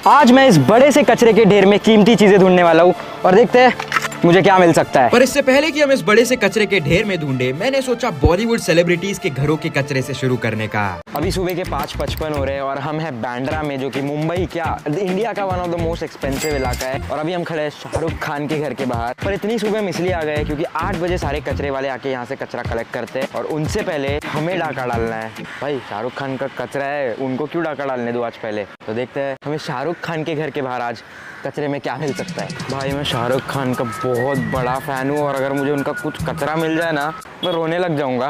आज मैं इस बड़े से कचरे के ढेर में कीमती चीजें ढूंढने वाला हूँ और देखते हैं मुझे क्या मिल सकता है। पर इससे पहले कि हम इस बड़े से कचरे के ढेर में ढूंढे, मैंने सोचा बॉलीवुड सेलिब्रिटीज के घरों के कचरे से शुरू करने का। अभी सुबह के 5:55 हो रहे हैं और हम हैं बांद्रा में, जो कि मुंबई क्या इंडिया का one of the most expensive इलाका है। और अभी हम खड़े हैं शाहरुख खान के घर के बाहर। पर इतनी सुबह हम इसलिए आ गए क्योंकि 8 बजे सारे कचरे वाले आके यहाँ से कचरा कलेक्ट करते हैं और उनसे पहले हमें डाका डालना है। भाई शाहरुख खान का कचरा है, उनको क्यों डाका डालने दो आज पहले। तो देखते हैं हमें शाहरुख खान के घर के बाहर आज कचरे में क्या मिल सकता है। भाई मैं शाहरुख खान का बहुत बड़ा फैन हूँ और अगर मुझे उनका कुछ कचरा मिल जाए ना मैं रोने लग जाऊंगा।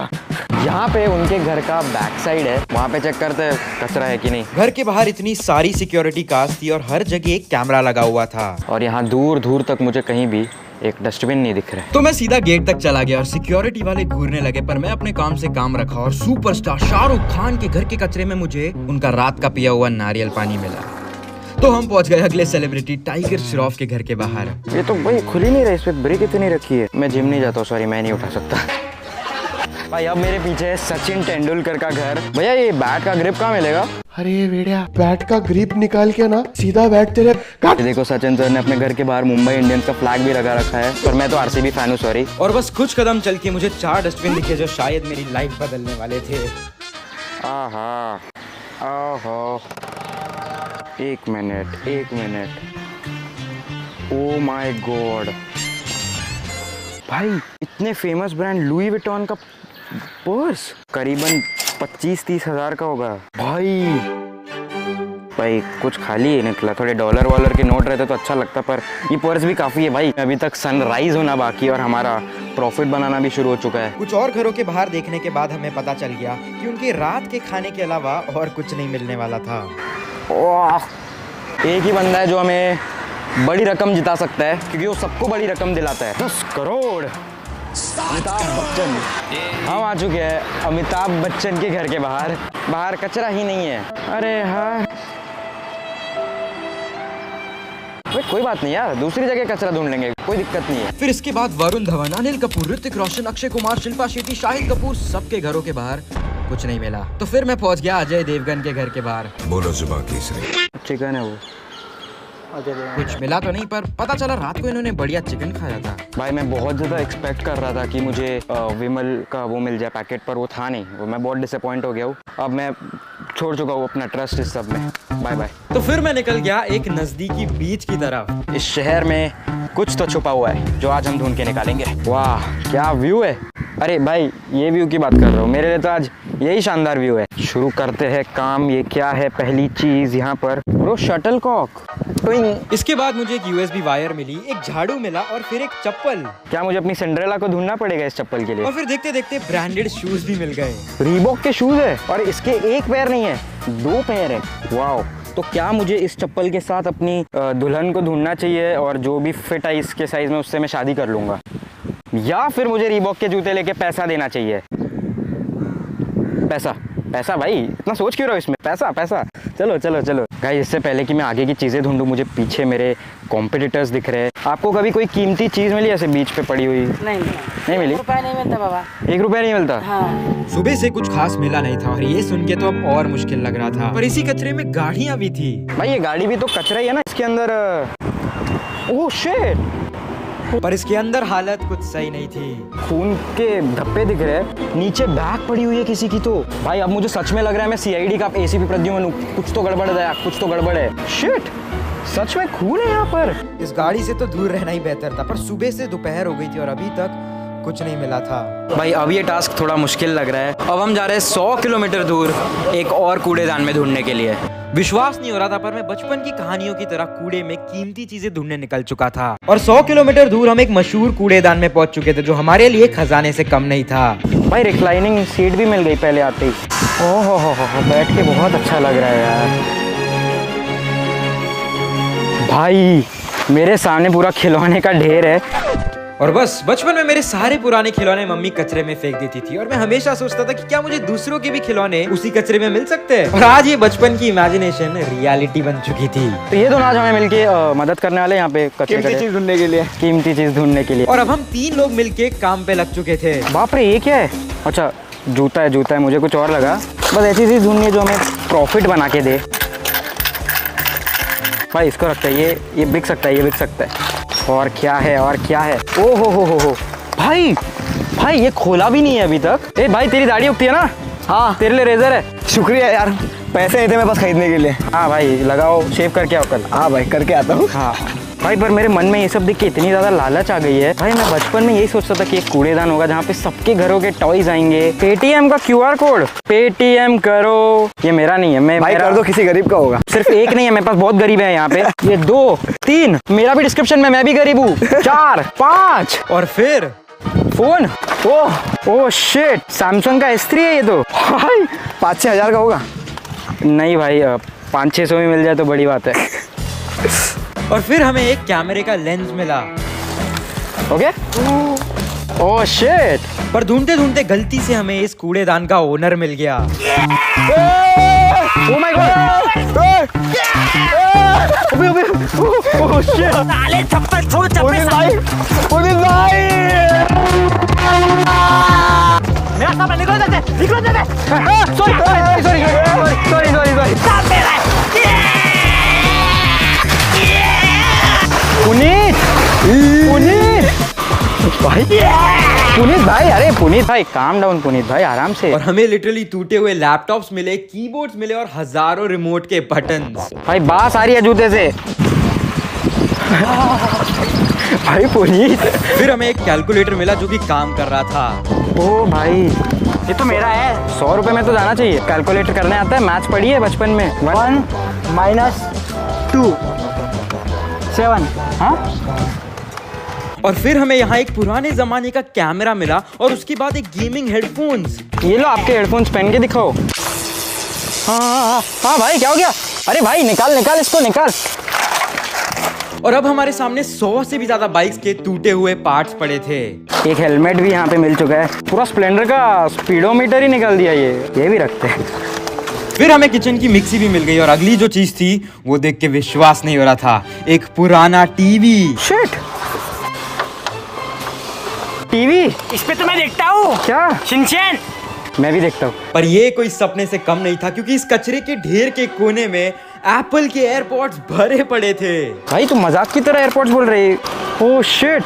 यहाँ पे उनके घर का बैक साइड है, वहाँ पे चेक करते हैं कचरा है कि नहीं। घर के बाहर इतनी सारी सिक्योरिटी कास्ट थी और हर जगह एक कैमरा लगा हुआ था और यहाँ दूर दूर तक मुझे कहीं भी एक डस्टबिन नहीं दिख रहा है। तो मैं सीधा गेट तक चला गया और सिक्योरिटी वाले घूरने लगे, पर मैं अपने काम से काम रखा और सुपरस्टार शाहरुख खान के घर के कचरे में मुझे उनका रात का पिया हुआ नारियल पानी मिला। तो हम पहुंच गए अगले सेलिब्रिटी टाइगर श्रॉफ के घर के बाहर। ये तो भाई खुल ही नहीं रहा, इस पे ब्रेक इतनी रखी है। मैं जिम नहीं जाता हूँ, सॉरी मैं नहीं उठा सकता। भाई अब मेरे पीछे है सचिन तेंदुलकर का घर। भैया ये बैट का ग्रिप कहाँ मिलेगा? अरे बेड़िया, बैट का ग्रिप निकाल के ना सीधा बैट तेरे काट। देखो सचिन सर ने अपने घर के बाहर मुंबई इंडियंस का फ्लैग भी लगा रखा है, पर मैं तो आरसीबी फैन हूँ, सॉरी। और बस कुछ कदम चल के मुझे 4 डस्टबिन दिखे जो शायद मेरी लाइफ बदलने वाले थे। आहा, ओहो, एक मिनट, ओ माय गॉड। भाई इतने फेमस ब्रांड लुई विटॉन का पर्स करीबन 25-30 हज़ार का होगा। भाई कुछ खाली ही निकला, थोड़े डॉलर वॉलर के नोट रहते तो अच्छा लगता, पर ये पर्स भी काफ़ी है। भाई अभी तक सनराइज होना बाकी और हमारा प्रॉफिट बनाना भी शुरू हो चुका है। कुछ और घरों के बाहर देखने के बाद हमें पता चल गया कि उनके रात के खाने के अलावा और कुछ नहीं मिलने वाला था। एक ही बंदा है जो हमें बड़ी रकम जिता सकता है, क्योंकि वो सबको बड़ी रकम दिलाता है। 10 करोड़। अमिताभ बच्चन। हम आ चुके हैं अमिताभ बच्चन के घर के बाहर। बाहर कचरा ही नहीं है। अरे हाँ, कोई बात नहीं यार, दूसरी जगह कचरा ढूंढ लेंगे, कोई दिक्कत नहीं है। फिर इसके बाद वरुण धवन, अनिल कपूर, ऋतिक रोशन, अक्षय कुमार, शिल्पा शेट्टी, शाहिद कपूर, सबके घरों के बाहर कुछ नहीं मिला। तो फिर मैं पहुंच गया अजय देवगन के घर के बाहर। बोलो जुबान तीसरी। चिकन है वो। कुछ मिला तो नहीं, पर पता चला रात को इन्होंने बढ़िया चिकन खाया था। भाई मैं बहुत ज़्यादा एक्सपेक्ट कर रहा था कि मुझे विमल का वो मिल जाए पैकेट, पर वो था नहीं। वो मैं बहुत डिसअपॉइंट हो गया हूँ। अब मैं छोड़ चुका हूँ अपना ट्रस्ट इस सब में। Bye bye. तो फिर मैं निकल गया एक नजदीकी बीच की तरफ। इस शहर में कुछ तो छुपा हुआ है जो आज हम ढूंढ के निकालेंगे। वाह क्या व्यू है। अरे भाई ये व्यू की बात कर रहा हूँ, मेरे लिए तो आज यही शानदार व्यू है। शुरू करते हैं काम। ये क्या है पहली चीज यहाँ पर? Bro shuttlecock. इसके बाद मुझे एक USB वायर मिली, एक झाड़ू मिला और फिर एक चप्पल। क्या मुझे अपनी सिंड्रेला को ढूंढना पड़ेगा इस चप्पल के लिए? और फिर देखते देखते ब्रांडेड शूज भी मिल गए। रीबॉक के शूज है और इसके एक पैर नहीं है, 2 पैर है। वाओ। तो क्या मुझे इस चप्पल के साथ अपनी दुल्हन को ढूंढना चाहिए और जो भी फिट है इसके साइज में उससे मैं शादी कर लूंगा, या फिर मुझे रीबॉक के जूते लेके पैसा देना चाहिए? पैसा भाई, इतना सोच क्यों रहे हो इसमें? पैसा। चलो गाइस, इससे पहले कि मैं आगे की चीज़ें ढूंढूं, मुझे पीछे मेरे कॉम्पिटिटर्स दिख रहे हैं। आपको कभी कोई कीमती चीज़ मिली ऐसे बीच पे पड़ी हुई? नहीं मिली। 1 रुपया नहीं मिलता बाबा। 1 रुपया नहीं मिलता? हाँ। सुबह से कुछ खास मिला नहीं था और ये सुन के तो अब और मुश्किल लग रहा था। पर इसी कचरे में गाड़ियाँ भी थी। भाई ये गाड़ी भी तो कचरा ही है ना, इसके अंदर। Oh shit. पर इसके अंदर हालत कुछ सही नहीं थी। खून के धब्बे दिख रहे हैं, नीचे बैग पड़ी हुई है किसी की। तो भाई अब मुझे सच में लग रहा है मैं CID का ACP प्रद्युमन हूँ। कुछ तो गड़बड़ है, कुछ तो गड़बड़ है। शिट, सच में खून है यहाँ पर। इस गाड़ी से तो दूर रहना ही बेहतर था, पर सुबह से दोपहर हो गई थी और अभी तक कुछ नहीं मिला था। भाई अब ये टास्क थोड़ा मुश्किल लग रहा है। अब हम जा रहे हैं 100 किलोमीटर दूर एक और कूड़ेदान में ढूंढने के लिए। विश्वास नहीं हो रहा था, पर मैं बचपन की कहानियों की तरह कूड़े में कीमती चीजें ढूंढने निकल चुका था। और 100 किलोमीटर दूर हम एक मशहूर कूड़ेदान में पहुंच चुके थे जो हमारे लिए खजाने से कम नहीं था। भाई रिक्लाइनिंग सीट भी मिल गई पहले आते ही। ओहो हो, बैठ के बहुत अच्छा लग रहा है यार। भाई मेरे सामने पूरा खिलौने का ढेर है। और बस बचपन में मेरे सारे पुराने खिलौने मम्मी कचरे में फेंक देती थी और मैं हमेशा सोचता था कि क्या मुझे दूसरों के भी खिलौने उसी कचरे में मिल सकते हैं। और आज ये बचपन की इमेजिनेशन रियलिटी बन चुकी थी। तो ये दोनों आज हमें मिलके मदद करने वाले यहाँ पे कीमती चीज ढूंढने के लिए। कीमती चीज ढूंढने के लिए। और अब हम 3 लोग मिलके काम पे लग चुके थे। बाप रे, ये क्या है? अच्छा जूता है, मुझे कुछ और लगा। बस ऐसी चीज ढूंढनी है जो हमें प्रॉफिट बना के दे। भाई इसको रखते हैं, ये बिक सकता है, ये बिक सकता है। और क्या है, और क्या है? ओ हो भाई, भाई ये खोला भी नहीं है अभी तक। ए भाई तेरी दाढ़ी उगती है ना? हाँ, तेरे लिए रेजर है। शुक्रिया यार, पैसे नहीं थे मेरे पास खरीदने के लिए। हाँ भाई लगाओ, शेव करके आओ कल। हाँ भाई, करके आता हूँ। हाँ भाई, पर मेरे मन में ये सब देख के इतनी ज़्यादा लालच आ गई है भाई। मैं बचपन में यही सोचता था कि एक कूड़ेदान होगा जहाँ पे सबके घरों के टॉयज आएंगे। पेटीएम का QR कोड, पेटीएम करो। ये मेरा नहीं है, मैं भाई कर दो, किसी गरीब का होगा। सिर्फ एक नहीं है, मेरे पास बहुत गरीब है यहाँ पे। ये 2 3, मेरा भी डिस्क्रिप्शन में, मैं भी गरीब हूँ। 4 5 और फिर फोन। ओह शिट, सैमसंग का S3 है ये तो। भाई 5-6 हज़ार का होगा। नहीं भाई, 500-600 में मिल जाए तो बड़ी बात है। और फिर हमें एक कैमरे का लेंस मिला। ओके। ओह शिट, पर ढूंढते ढूंढते गलती से हमें इस कूड़ेदान का ओनर मिल गया। Oh my God, oh shit, साले चप्पल छोड़, पुलिस भाई, पुलिस भाई। मेरा सामान निकलो जाते। सॉरी। साथ में रह। पुनीत भाई, अरे पुनीत भाई काम डाउन, पुनीत भाई आराम से। और हमें लिटरली टूटे हुए लैपटॉप्स मिले, कीबोर्ड्स मिले और हजारों रिमोट के बटन्स। भाई बास आ रही है जूते से। भाई पुनीत, फिर हमें एक कैलकुलेटर मिला जो कि काम कर रहा था। ओ भाई ये तो मेरा है। 100 रुपए में तो जाना चाहिए। कैलकुलेटर करने आता है, मैथ्स पढ़ी है बचपन में। 1 - 2 7। हाँ, और फिर हमें यहाँ एक पुराने जमाने का कैमरा मिला और उसके बाद एक गेमिंग हेडफोन्स। ये लो आपके हेडफोन्स पहन के दिखाओ। हाँ भाई, क्या हो गया? अरे भाई निकाल इसको निकाल। और अब हमारे सामने 100 से भी ज्यादा बाइक्स के टूटे हुए पार्ट्स पड़े थे। एक हेलमेट भी यहाँ पे मिल चुका है। पूरा स्प्लेंडर का स्पीडोमीटर ही निकाल दिया। ये भी रखते हैं। फिर हमें किचन की मिक्सी भी मिल गई और अगली जो चीज थी वो देख के विश्वास नहीं हो रहा था, एक पुराना टीवी। Shit, TV. इस पे तो मैं देखता हूँ। क्या? शिनचैन। मैं भी देखता हूँ। पर ये कोई सपने से कम नहीं था, क्योंकि इस कचरे के ढेर के कोने में एप्पल के एयरपॉड्स भरे पड़े थे। भाई तुम मजाक की तरह एयरपोर्ट्स बोल रहे। Oh shit,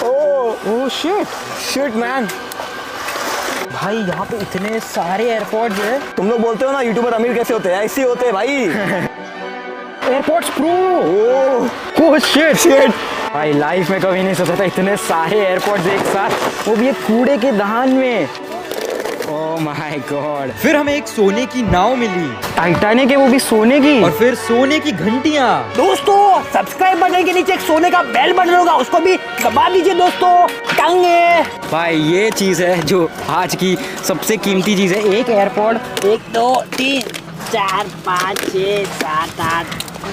oh shit man. भाई यहाँ पे इतने सारे एयरपोर्ट्स हैं। तुम लोग बोलते हो ना यूट्यूबर अमीर कैसे होते हैं, ऐसे ही होते हैं भाई। Airports pro. Oh shit. भाई लाइफ में कभी नहीं सोचा था इतने सारे एयरपोर्ट्स एक साथ, वो भी एक कूड़े के दहान में। Oh my God. फिर हमें एक सोने की नाव मिली टाइटैनिक है, वो भी सोने की। और फिर सोने की घंटियां। दोस्तों सब्सक्राइब बटन के नीचे एक सोने का बेल बटन होगा, उसको भी दबा दीजिए दोस्तों। टंगे भाई ये चीज है जो आज की सबसे कीमती चीज है। एक एयरपोर्ट 1 2 3 4 5 6 7 8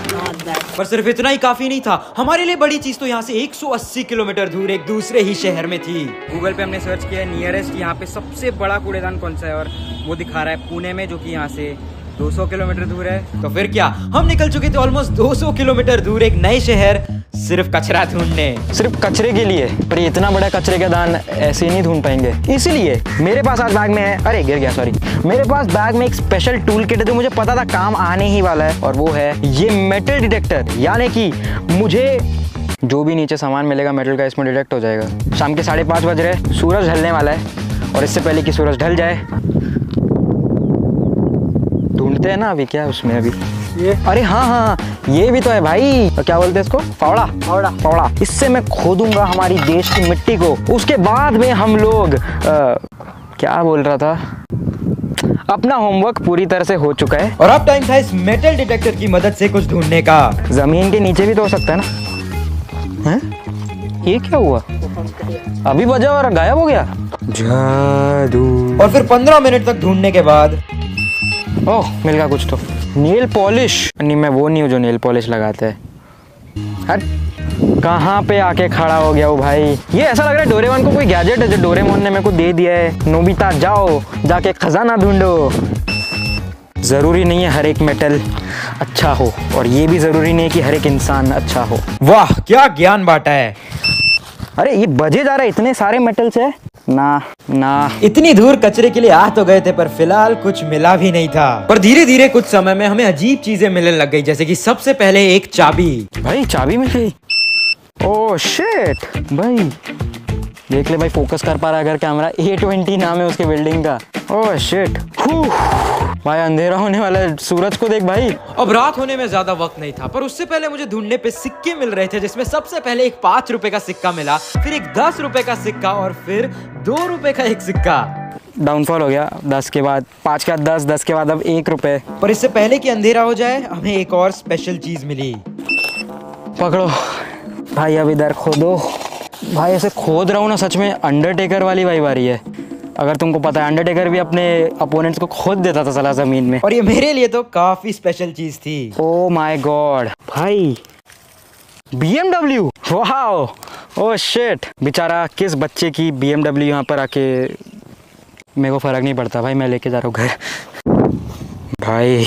9 10। पर सिर्फ इतना ही काफी नहीं था, हमारे लिए बड़ी चीज तो यहाँ से 180 किलोमीटर दूर एक दूसरे ही शहर में थी। गूगल पे हमने सर्च किया नियरेस्ट यहाँ पे सबसे बड़ा कूड़ेदान कौन सा है, और वो दिखा रहा है पुणे में, जो कि यहाँ से 200 किलोमीटर दूर है। तो फिर क्या, हम निकल चुके थे ऑलमोस्ट 200 किलोमीटर दूर एक नए शहर, सिर्फ कचरा ढूंढने। सिर्फ कचरे के लिए। पर ये इतना बड़ा कचरे का दान ऐसे ही नहीं ढूंढ पाएंगे, इसलिए मेरे पास आज बैग में है, अरे गिर गया सॉरी, मेरे पास बैग में एक स्पेशल टूल किट है जो मुझे पता था काम आने ही वाला है, और वो है ये मेटल डिटेक्टर। यानी कि मुझे जो भी नीचे सामान मिलेगा मेटल का, इसमें डिटेक्ट हो जाएगा। शाम के 5:30 बज रहे, सूरज ढलने वाला है, और इससे पहले कि सूरज ढल जाए ढूंढते हैं ना अभी क्या उसमें अभी ये, अरे हाँ ये भी तो है भाई, क्या बोलते हैं इसको, फावड़ा। इससे मैं खोदूंगा हमारी देश की मिट्टी को, उसके बाद में हम लोग क्या बोल रहा था, अपना होमवर्क पूरी तरह से हो चुका है, और अब टाइम था इस मेटल डिटेक्टर की मदद से कुछ ढूंढने का। जमीन के नीचे भी तो हो सकता है ना। हैं? ये क्या हुआ, अभी बजा और गायब हो गया, जादू। और फिर 15 मिनट तक ढूंढने के बाद ओह मिल गया कुछ तो, नेल पॉलिश। नहीं मैं वो नहीं हूँ जो नेल पॉलिश लगाते हैं। हट, कहाँ पे आके खड़ा हो गया वो भाई। ये ऐसा लग रहा है डोरेमोन को कोई गैजेट है जो डोरेमोन ने मेरे को दे दिया है। नोबिता जाओ जाके खजाना ढूंढो। जरूरी नहीं है हर एक मेटल अच्छा हो, और ये भी जरूरी नहीं है कि हर एक इंसान अच्छा हो। वाह क्या ज्ञान बांटा है। अरे ये बजे जा रहा है, इतने सारे मेटल्स है। ना इतनी दूर कचरे के लिए आ तो गए थे पर फिलहाल कुछ मिला भी नहीं था। पर धीरे धीरे कुछ समय में हमें अजीब चीजें मिलने लग गई, जैसे कि सबसे पहले एक चाबी। भाई चाबी मिल गई। ओह शिट भाई, देख ले भाई, फोकस कर पा रहा है अगर कैमरा। A20 नाम है उसके बिल्डिंग का। ओह शिट भाई, अंधेरा होने वाला है, सूरज को देख भाई। अब रात होने में ज्यादा वक्त नहीं था, पर उससे पहले मुझे ढूंढने पे सिक्के मिल रहे थे, जिसमें सबसे पहले एक 5 रुपए का सिक्का मिला, फिर एक 10 रुपए का सिक्का और फिर 2 रुपए का एक सिक्का। डाउनफॉल हो गया, 10 के बाद 5 के बाद 10, 10 के बाद अब 1 रुपए। पर इससे पहले कि अंधेरा हो जाए हमें एक और स्पेशल चीज मिली। पकड़ो भाई, अब इधर खोदो। भाई ऐसे खोद रहा हूँ ना, सच में अंडरटेकर वाली वाइब आ रही है। अगर तुमको पता है, अंडरटेकर भी अपने अपोनेंट्स को खोद देता था साला जमीन में। और ये मेरे लिए तो काफी स्पेशल चीज थी। ओ माय गॉड भाई, BMW, वाओ, ओह शिट। बेचारा किस बच्चे की BMW यहाँ पर आके, मेरे को फर्क नहीं पड़ता भाई, मैं लेके जा रहा हूँ घर। भाई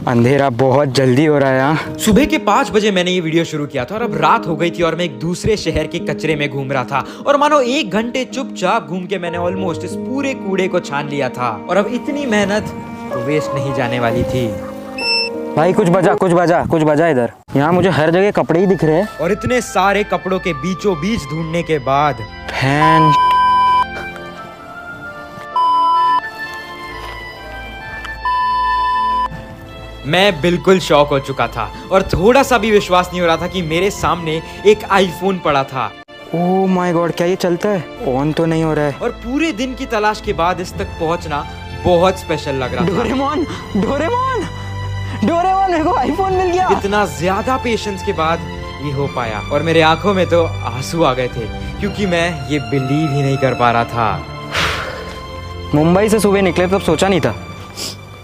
अंधेरा बहुत जल्दी हो रहा है यहाँ। सुबह के 5 बजे मैंने ये वीडियो शुरू किया था और अब रात हो गई थी और मैं एक दूसरे शहर के कचरे में घूम रहा था। और मानो 1 घंटे चुपचाप घूम के मैंने ऑलमोस्ट इस पूरे कूड़े को छान लिया था। और अब इतनी मेहनत तो वेस्ट नहीं जाने वाली थी। भाई कुछ बजा इधर। यहाँ मुझे हर जगह कपड़े ही दिख रहे हैं। और इतने सारे कपड़ों के बीचों बीच ढूंढने के बाद फैन, मैं बिल्कुल शॉक हो चुका था और थोड़ा सा भी विश्वास नहीं हो रहा था कि मेरे सामने एक आईफोन पड़ा था। ओह माय गॉड, क्या ये चलता है? ऑन तो नहीं हो रहा है। और पूरे दिन की तलाश के बाद इस तक पहुंचना बहुत स्पेशल लग रहा था। डोरेमोन, मेरे को आईफोन मिल गया। इतना ज्यादा पेशेंस के बाद ये हो पाया और मेरे आंखों में तो आंसू आ गए थे, क्योंकि मैं ये बिलीव ही नहीं कर पा रहा था। मुंबई से सुबह निकले तब सोचा नहीं था।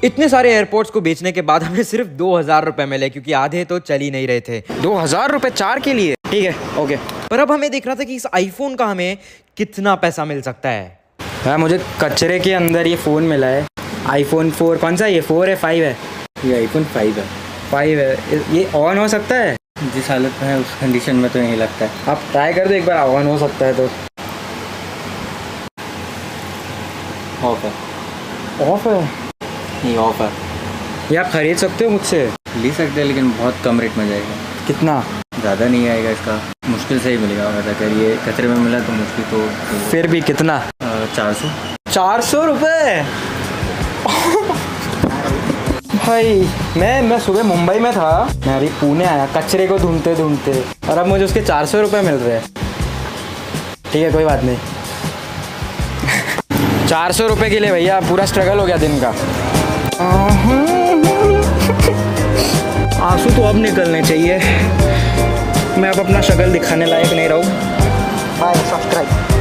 इतने सारे एयरपोर्ट्स को बेचने के बाद हमें सिर्फ 2000 रुपए मिले, क्योंकि आधे तो चल ही नहीं रहे थे। 2000 रुपए 4 के लिए? ठीक है, ओके। पर अब हमें देखना था कि इस आईफोन का हमें कितना पैसा मिल सकता है। हाँ, मुझे कचरे के अंदर ये फ़ोन मिला है, आईफोन 4। कौन सा, ये 4 है 5 है? ये आईफोन 5 है। 5 है। ये ऑन हो सकता है? जिस हालत में है उस कंडीशन में तो नहीं लगता है। आप ट्राई कर दो एक बार, ऑन हो सकता है तो। ऑफ है। ऑफ है? नहीं, ऑफ है। ये आप खरीद सकते हो मुझसे? ले सकते हैं, लेकिन बहुत कम रेट में जाएगा। कितना? ज़्यादा नहीं आएगा, इसका मुश्किल से ही मिलेगा। अगर ये कचरे में मिला तो मुश्किल तो फिर भी कितना? 400। 400 रुपये? भाई मैं सुबह मुंबई में था, मैं अभी पुणे आया कचरे को ढूंढते ढूंढते, और अब मुझे उसके 400 रुपये मिल रहे हैं। ठीक है, कोई बात नहीं। 400 रुपये के लिए भैया पूरा स्ट्रगल हो गया दिन का। आंसू तो अब निकलने चाहिए। मैं अब अपना शक्ल दिखाने लायक नहीं रहूँ। Bye, subscribe.